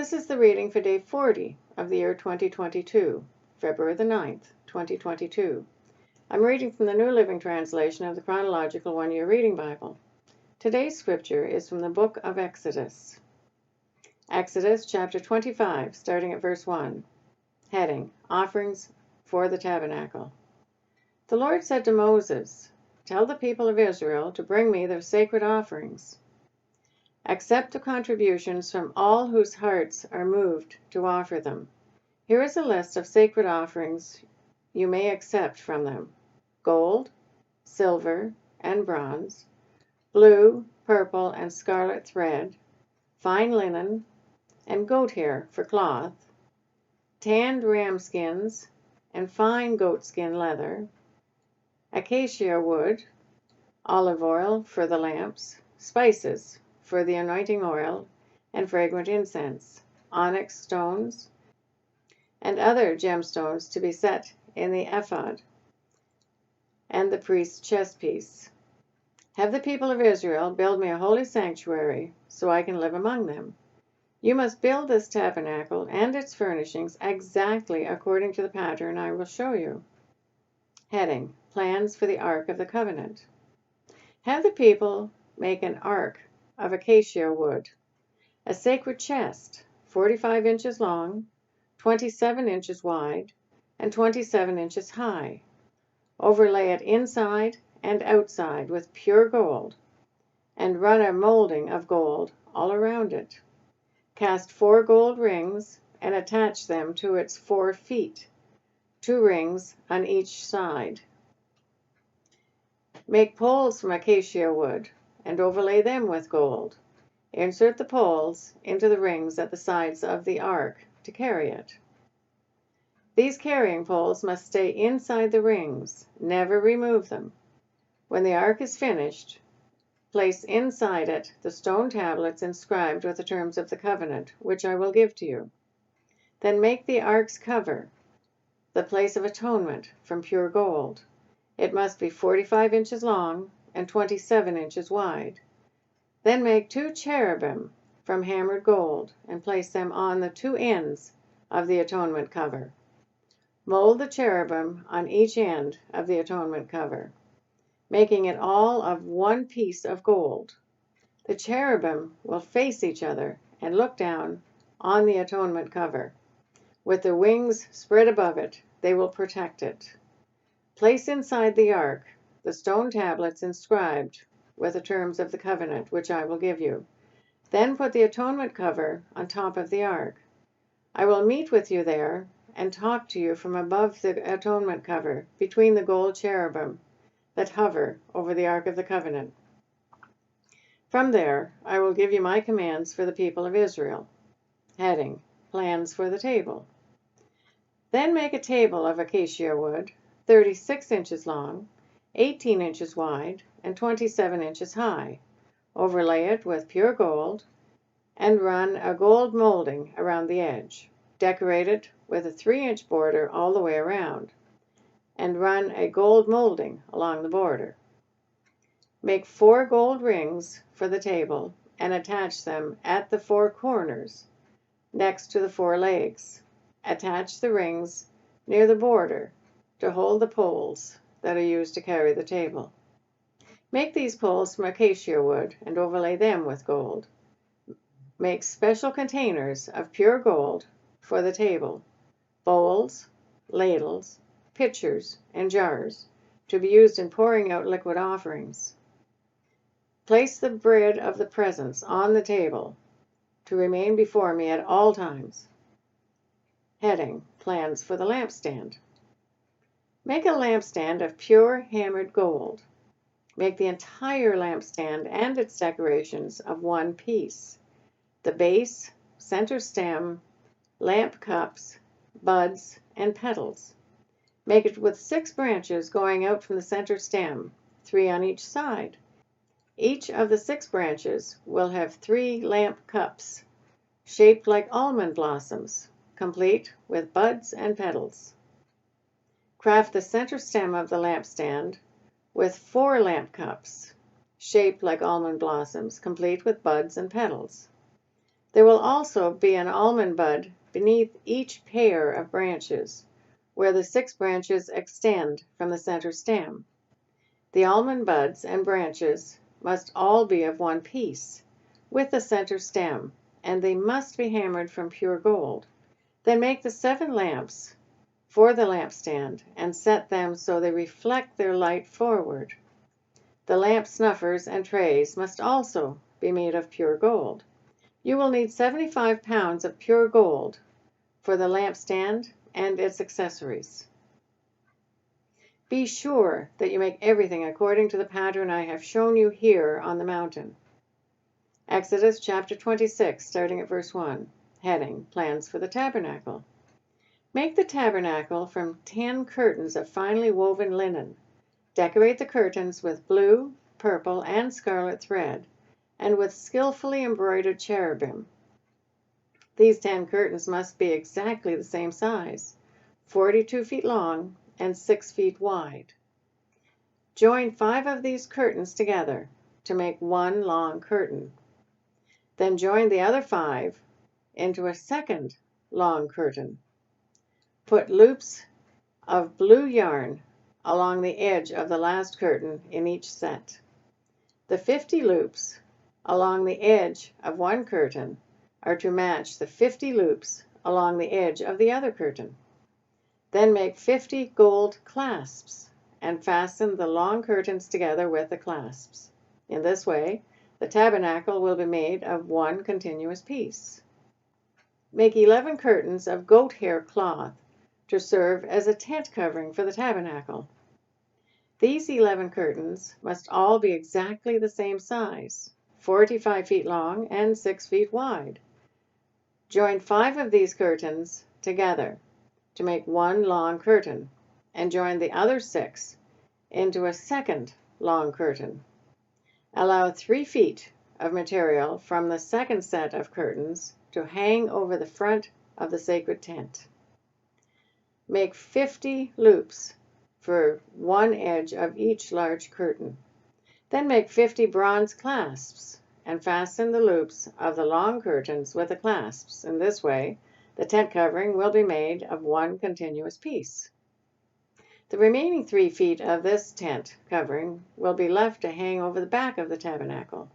this is the reading for day 40 of the year 2022, February the 9th, 2022. I'm reading from the New Living Translation of the Chronological One-Year Reading Bible. Today's scripture is from the book of Exodus. Exodus chapter 25, starting at verse 1. Heading, Offerings for the Tabernacle. The Lord said to Moses, "Tell the people of Israel to bring me their sacred offerings. Accept the contributions from all whose hearts are moved to offer them. Here is a list of sacred offerings you may accept from them: gold, silver, and bronze, blue, purple, and scarlet thread, fine linen, and goat hair for cloth, tanned ram skins, and fine goat skin leather, acacia wood, olive oil for the lamps, spices for the anointing oil and fragrant incense, onyx stones, and other gemstones to be set in the ephod and the priest's chestpiece. Have the people of Israel build me a holy sanctuary so I can live among them. You must build this tabernacle and its furnishings exactly according to the pattern I will show you." Heading, Plans for the Ark of the Covenant. Have the people make an ark of acacia wood, a sacred chest, 45 inches long, 27 inches wide, and 27 inches high. Overlay it inside and outside with pure gold, and run a molding of gold all around it. Cast 4 gold rings and attach them to its 4 feet, 2 rings on each side. Make poles from acacia wood and overlay them with gold. Insert the poles into the rings at the sides of the ark to carry it. These carrying poles must stay inside the rings. Never remove them. When the ark is finished, place inside it the stone tablets inscribed with the terms of the covenant, which I will give to you. Then make the ark's cover, the place of atonement, from pure gold. It must be 45 inches long and 27 inches wide. Then make 2 cherubim from hammered gold and place them on the 2 ends of the atonement cover. Mold the cherubim on each end of the atonement cover, making it all of 1 piece of gold. The cherubim will face each other and look down on the atonement cover. With their wings spread above it, they will protect it. Place inside the ark the stone tablets inscribed with the terms of the covenant, which I will give you. Then put the atonement cover on top of the ark. I will meet with you there and talk to you from above the atonement cover, between the gold cherubim that hover over the Ark of the Covenant. From there, I will give you my commands for the people of Israel. Heading, Plans for the Table. Then make a table of acacia wood, 36 inches long, 18 inches wide, and 27 inches high. Overlay it with pure gold, and run a gold molding around the edge. Decorate it with a 3-inch border all the way around, and run a gold molding along the border. Make 4 gold rings for the table and attach them at the 4 corners next to the 4 legs. Attach the rings near the border to hold the poles that are used to carry the table. Make these poles from acacia wood and overlay them with gold. Make special containers of pure gold for the table: bowls, ladles, pitchers, and jars, to be used in pouring out liquid offerings. Place the bread of the presence on the table to remain before me at all times. Heading, Plans for the lampstand. Make a lampstand of pure hammered gold. Make the entire lampstand and its decorations of 1 piece: the base, center stem, lamp cups, buds, and petals. Make it with 6 branches going out from the center stem, 3 on each side. Each of the 6 branches will have 3 lamp cups, shaped like almond blossoms, complete with buds and petals. Craft the center stem of the lampstand with 4 lamp cups, shaped like almond blossoms, complete with buds and petals. There will also be an almond bud beneath each pair of branches, where the 6 branches extend from the center stem. The almond buds and branches must all be of one piece, with the center stem, and they must be hammered from pure gold. Then make the 7 lamps for the lampstand and set them so they reflect their light forward. The lamp snuffers and trays must also be made of pure gold. You will need 75 pounds of pure gold for the lampstand and its accessories. Be sure that you make everything according to the pattern I have shown you here on the mountain. Exodus chapter 26, starting at verse 1. Heading, Plans for the Tabernacle. Make the tabernacle from 10 curtains of finely woven linen. Decorate the curtains with blue, purple, and scarlet thread, and with skillfully embroidered cherubim. These 10 curtains must be exactly the same size, 42 feet long and 6 feet wide. Join 5 of these curtains together to make one long curtain. Then join the other 5 into a second long curtain. Put loops of blue yarn along the edge of the last curtain in each set. The 50 loops along the edge of one curtain are to match the 50 loops along the edge of the other curtain. Then make 50 gold clasps and fasten the long curtains together with the clasps. In this way, the tabernacle will be made of one continuous piece. Make 11 curtains of goat hair cloth to serve as a tent covering for the tabernacle. These 11 curtains must all be exactly the same size, 45 feet long and 6 feet wide. Join 5 of these curtains together to make one long curtain, and join the other 6 into a second long curtain. Allow 3 feet of material from the second set of curtains to hang over the front of the sacred tent. Make 50 loops for one edge of each large curtain. Then make 50 bronze clasps and fasten the loops of the long curtains with the clasps. In this way, the tent covering will be made of one continuous piece. The remaining 3 feet of this tent covering will be left to hang over the back of the tabernacle.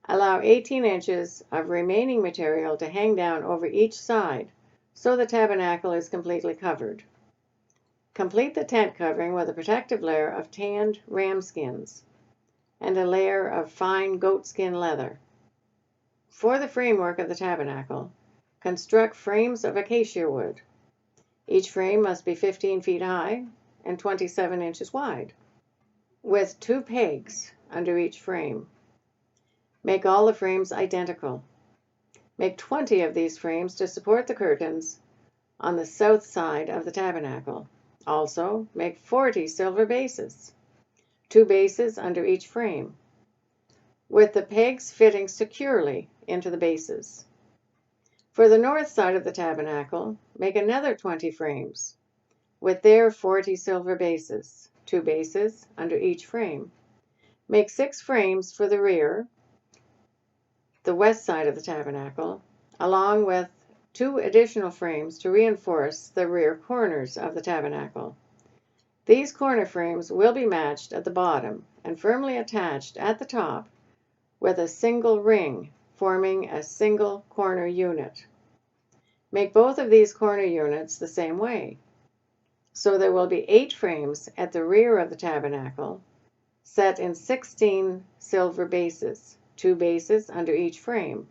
Allow 18 inches of remaining material to hang down over each side, so the tabernacle is completely covered. Complete the tent covering with a protective layer of tanned ram skins and a layer of fine goatskin leather. For the framework of the tabernacle, construct frames of acacia wood. Each frame must be 15 feet high and 27 inches wide, with 2 pegs under each frame. Make all the frames identical. Make 20 of these frames to support the curtains on the south side of the tabernacle. Also, make 40 silver bases, 2 bases under each frame, with the pegs fitting securely into the bases. For the north side of the tabernacle, make another 20 frames, with their 40 silver bases, 2 bases under each frame. Make 6 frames for the rear, the west side of the tabernacle, along with 2 additional frames to reinforce the rear corners of the tabernacle. These corner frames will be matched at the bottom and firmly attached at the top with a single ring forming a single corner unit. Make both of these corner units the same way. So there will be 8 frames at the rear of the tabernacle, set in 16 silver bases, 2 bases under each frame.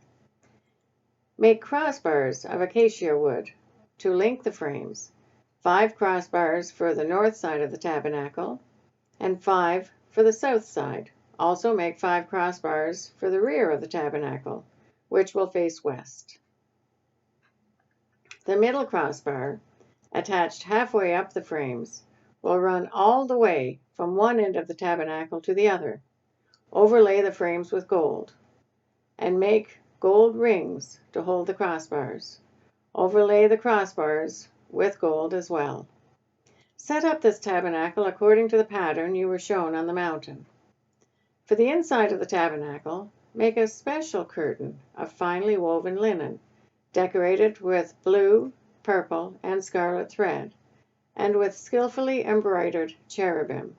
Make crossbars of acacia wood to link the frames, 5 crossbars for the north side of the tabernacle and 5 for the south side. Also make 5 crossbars for the rear of the tabernacle, which will face west. The middle crossbar, attached halfway up the frames, will run all the way from one end of the tabernacle to the other. Overlay the frames with gold, and make gold rings to hold the crossbars. Overlay the crossbars with gold as well. Set up this tabernacle according to the pattern you were shown on the mountain. For the inside of the tabernacle, make a special curtain of finely woven linen, decorated with blue, purple, and scarlet thread, and with skillfully embroidered cherubim.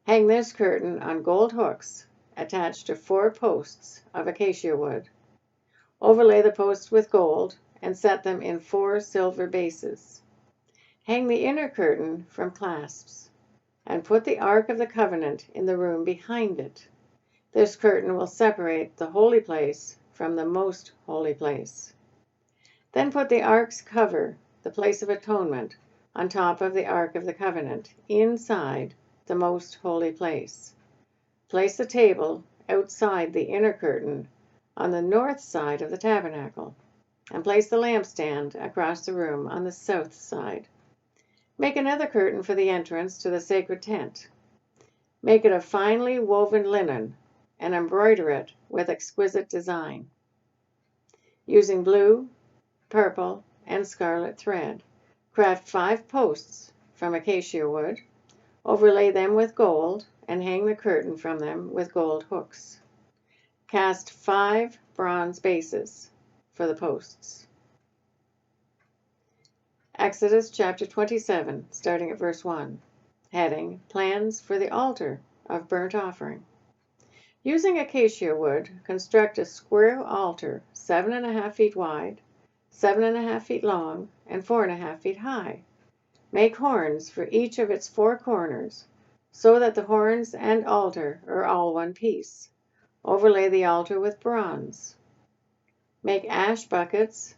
Hang this curtain on gold hooks attached to 4 posts of acacia wood. Overlay the posts with gold and set them in 4 silver bases. Hang the inner curtain from clasps, and put the Ark of the Covenant in the room behind it. This curtain will separate the holy place from the most holy place. Then put the Ark's cover, the place of atonement, on top of the Ark of the Covenant, inside the most holy place. Place the table outside the inner curtain on the north side of the tabernacle, and place the lampstand across the room on the south side. Make another curtain for the entrance to the sacred tent. Make it of finely woven linen and embroider it with exquisite design. Using blue, purple, and scarlet thread, craft 5 posts from acacia wood, overlay them with gold, and hang the curtain from them with gold hooks. Cast 5 bronze bases for the posts. Exodus chapter 27, starting at verse 1. Heading, Plans for the Altar of Burnt Offering. Using acacia wood, construct a square altar 7.5 feet wide, 7.5 feet long, and 4.5 feet high. Make horns for each of its 4 corners, so that the horns and altar are all one piece. Overlay the altar with bronze. Make ash buckets,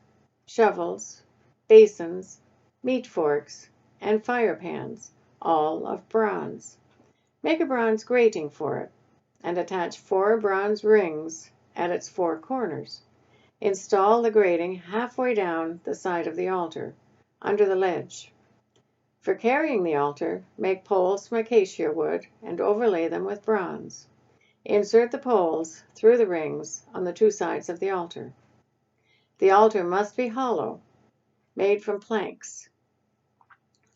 shovels, basins, meat forks, and fire pans, all of bronze. Make a bronze grating for it, and attach 4 bronze rings at its 4 corners. Install the grating halfway down the side of the altar, under the ledge. For carrying the altar, make poles from acacia wood and overlay them with bronze. Insert the poles through the rings on the 2 sides of the altar. The altar must be hollow, made from planks.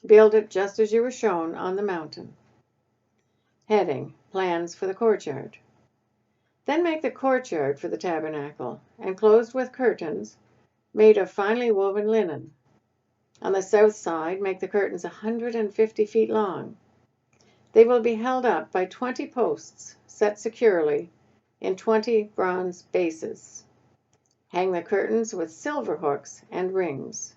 Build it just as you were shown on the mountain. Heading, Plans for the courtyard. Then make the courtyard for the tabernacle, enclosed with curtains made of finely woven linen. On the south side, make the curtains 150 feet long. They will be held up by 20 posts set securely in 20 bronze bases. Hang the curtains with silver hooks and rings.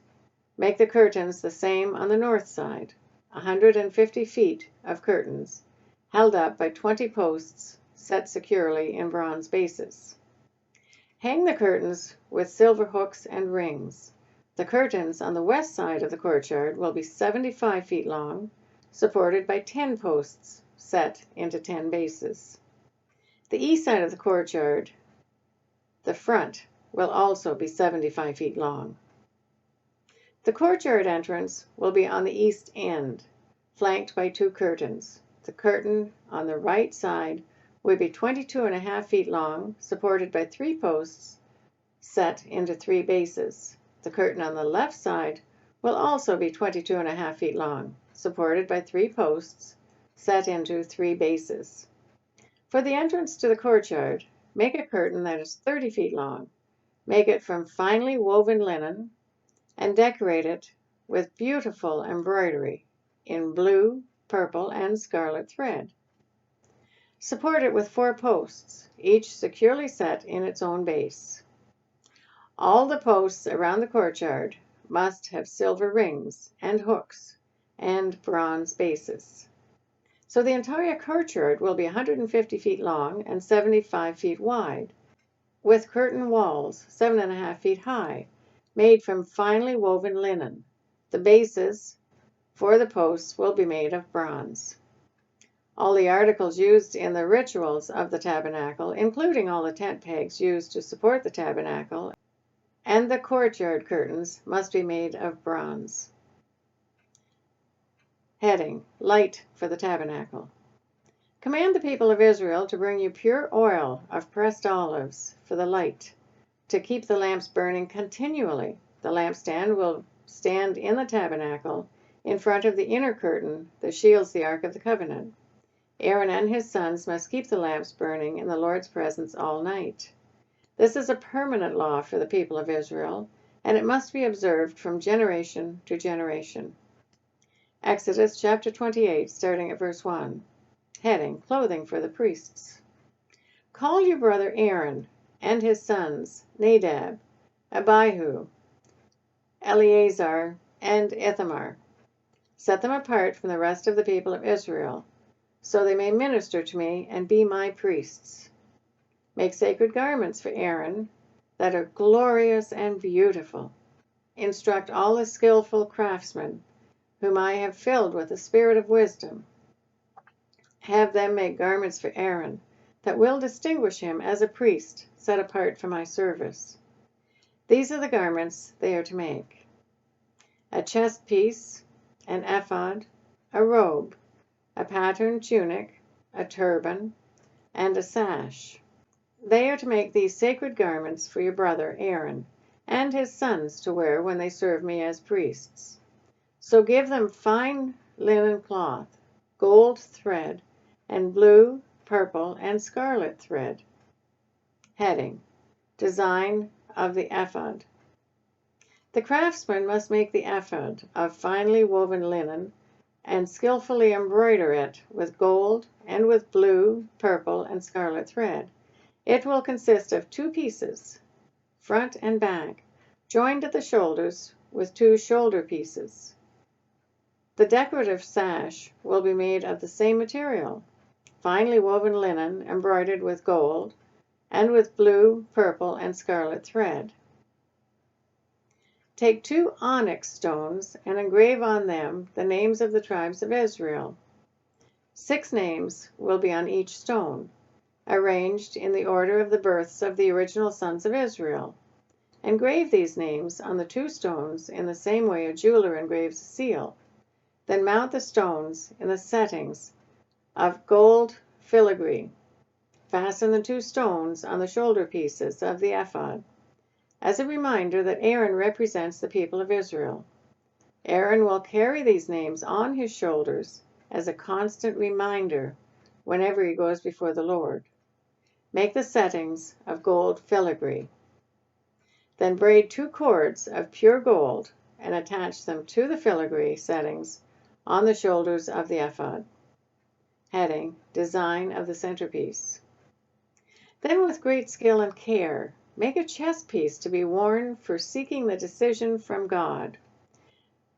Make the curtains the same on the north side, 150 feet of curtains, held up by 20 posts set securely in bronze bases. Hang the curtains with silver hooks and rings. The curtains on the west side of the courtyard will be 75 feet long, supported by 10 posts set into 10 bases. The east side of the courtyard, the front, will also be 75 feet long. The courtyard entrance will be on the east end, flanked by 2 curtains. The curtain on the right side will be 22.5 feet long, supported by 3 posts set into 3 bases. The curtain on the left side will also be 22.5 feet long, supported by 3 posts set into 3 bases. For the entrance to the courtyard, make a curtain that is 30 feet long. Make it from finely woven linen and decorate it with beautiful embroidery in blue, purple, and scarlet thread. Support it with 4 posts, each securely set in its own base. All the posts around the courtyard must have silver rings and hooks and bronze bases. So the entire courtyard will be 150 feet long and 75 feet wide, with curtain walls 7.5 feet high, made from finely woven linen. The bases for the posts will be made of bronze. All the articles used in the rituals of the tabernacle, including all the tent pegs used to support the tabernacle, and the courtyard curtains, must be made of bronze. Heading, Light for the tabernacle. Command the people of Israel to bring you pure oil of pressed olives for the light, to keep the lamps burning continually. The lampstand will stand in the tabernacle in front of the inner curtain that shields the Ark of the Covenant. Aaron and his sons must keep the lamps burning in the Lord's presence all night. This is a permanent law for the people of Israel, and it must be observed from generation to generation. Exodus chapter 28, starting at verse 1. Heading: Clothing for the priests. Call your brother Aaron and his sons, Nadab, Abihu, Eleazar, and Ithamar. Set them apart from the rest of the people of Israel, so they may minister to me and be my priests. Make sacred garments for Aaron that are glorious and beautiful. Instruct all the skillful craftsmen, whom I have filled with the spirit of wisdom. Have them make garments for Aaron that will distinguish him as a priest set apart for my service. These are the garments they are to make: a chest piece, an ephod, a robe, a patterned tunic, a turban, and a sash. They are to make these sacred garments for your brother Aaron and his sons to wear when they serve me as priests. So give them fine linen cloth, gold thread, and blue, purple, and scarlet thread. Heading: Design of the ephod. The craftsman must make the ephod of finely woven linen and skillfully embroider it with gold and with blue, purple, and scarlet thread. It will consist of 2 pieces, front and back, joined at the shoulders with 2 shoulder pieces. The decorative sash will be made of the same material, finely woven linen embroidered with gold and with blue, purple, and scarlet thread. Take 2 onyx stones and engrave on them the names of the tribes of Israel. 6 names will be on each stone, arranged in the order of the births of the original sons of Israel. Engrave these names on the 2 stones in the same way a jeweler engraves a seal. Then mount the stones in the settings of gold filigree. Fasten the 2 stones on the shoulder pieces of the ephod, as a reminder that Aaron represents the people of Israel. Aaron will carry these names on his shoulders as a constant reminder whenever he goes before the Lord. Make the settings of gold filigree. Then braid 2 cords of pure gold and attach them to the filigree settings on the shoulders of the ephod. Heading: Design of the centerpiece. Then, with great skill and care, make a chest piece to be worn for seeking the decision from God.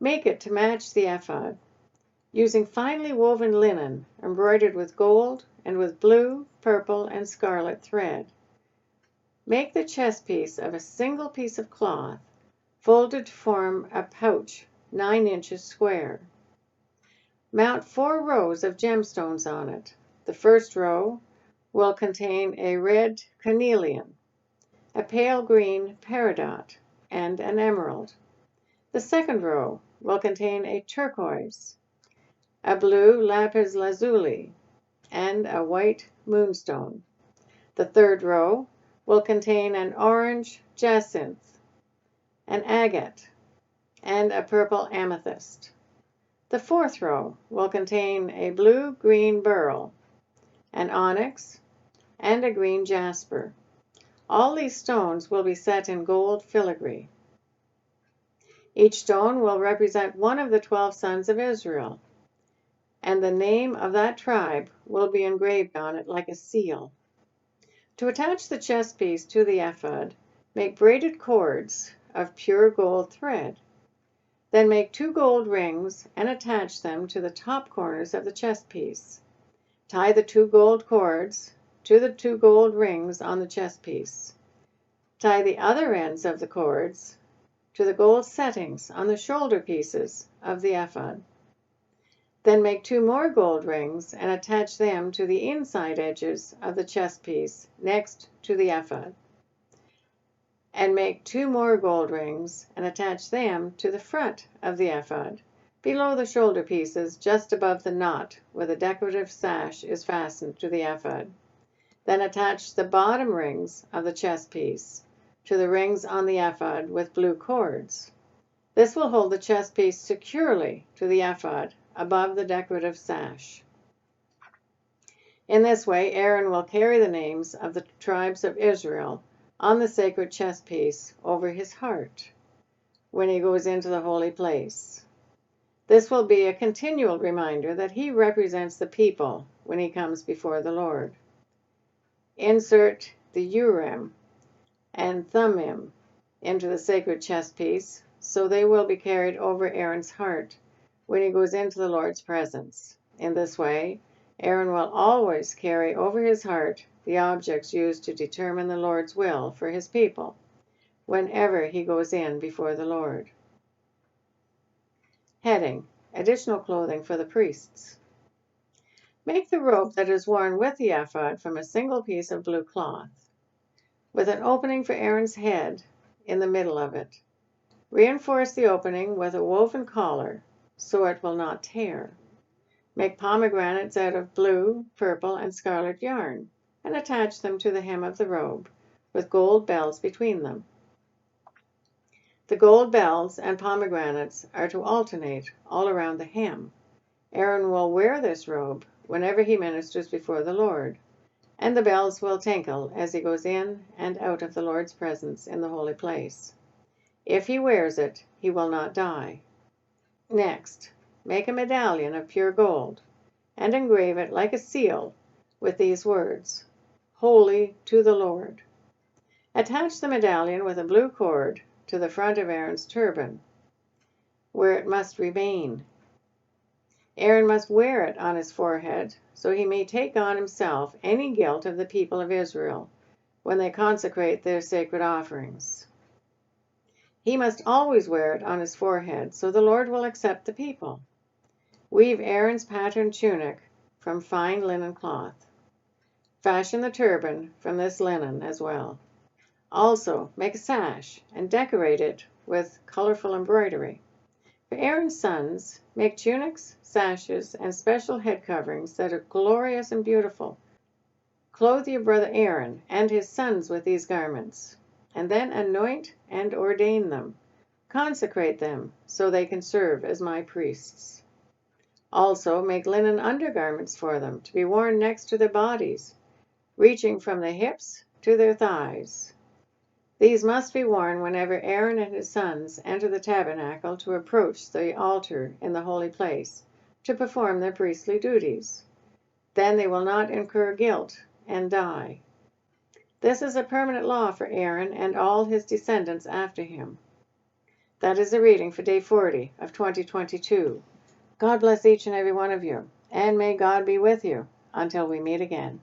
Make it to match the ephod, using finely woven linen embroidered with gold and with blue, purple, and scarlet thread. Make the chest piece of a single piece of cloth, folded to form a pouch 9 inches square. Mount 4 rows of gemstones on it. The first row will contain a red carnelian, a pale green peridot, and an emerald. The second row will contain a turquoise, a blue lapis lazuli, and a white moonstone. The third row will contain an orange jacinth, an agate, and a purple amethyst. The fourth row will contain a blue-green beryl, an onyx, and a green jasper. All these stones will be set in gold filigree. Each stone will represent one of the 12 sons of Israel, and the name of that tribe will be engraved on it like a seal. To attach the chest piece to the ephod, make braided cords of pure gold thread. Then make 2 gold rings and attach them to the top corners of the chest piece. Tie the 2 gold cords to the 2 gold rings on the chest piece. Tie the other ends of the cords to the gold settings on the shoulder pieces of the ephod. Then make 2 more gold rings and attach them to the inside edges of the chest piece next to the ephod. And make 2 more gold rings and attach them to the front of the ephod, below the shoulder pieces, just above the knot where the decorative sash is fastened to the ephod. Then attach the bottom rings of the chest piece to the rings on the ephod with blue cords. This will hold the chest piece securely to the ephod above the decorative sash. In this way, Aaron will carry the names of the tribes of Israel on the sacred chest piece over his heart when he goes into the holy place. This will be a continual reminder that he represents the people when he comes before the Lord. Insert the Urim and Thummim into the sacred chest piece, so they will be carried over Aaron's heart when he goes into the Lord's presence. In this way, Aaron will always carry over his heart the objects used to determine the Lord's will for his people whenever he goes in before the Lord. Heading: Additional clothing for the priests. Make the robe that is worn with the ephod from a single piece of blue cloth, with an opening for Aaron's head in the middle of it. Reinforce the opening with a woven collar so it will not tear. Make pomegranates out of blue, purple, and scarlet yarn, and attach them to the hem of the robe, with gold bells between them. The gold bells and pomegranates are to alternate all around the hem. Aaron will wear this robe whenever he ministers before the Lord, and the bells will tinkle as he goes in and out of the Lord's presence in the holy place. If he wears it, he will not die. Next, make a medallion of pure gold, and engrave it like a seal with these words, "Holy to the Lord." Attach the medallion with a blue cord to the front of Aaron's turban, where it must remain. Aaron must wear it on his forehead, so he may take on himself any guilt of the people of Israel when they consecrate their sacred offerings. He must always wear it on his forehead, so the Lord will accept the people. Weave Aaron's patterned tunic from fine linen cloth. Fashion the turban from this linen as well. Also, make a sash and decorate it with colorful embroidery. For Aaron's sons, make tunics, sashes, and special head coverings that are glorious and beautiful. Clothe your brother Aaron and his sons with these garments, and then anoint and ordain them. Consecrate them so they can serve as my priests. Also, make linen undergarments for them to be worn next to their bodies, reaching from the hips to their thighs. These must be worn whenever Aaron and his sons enter the tabernacle to approach the altar in the holy place to perform their priestly duties. Then they will not incur guilt and die. This is a permanent law for Aaron and all his descendants after him. That is the reading for day 40 of 2022. God bless each and every one of you, and may God be with you until we meet again.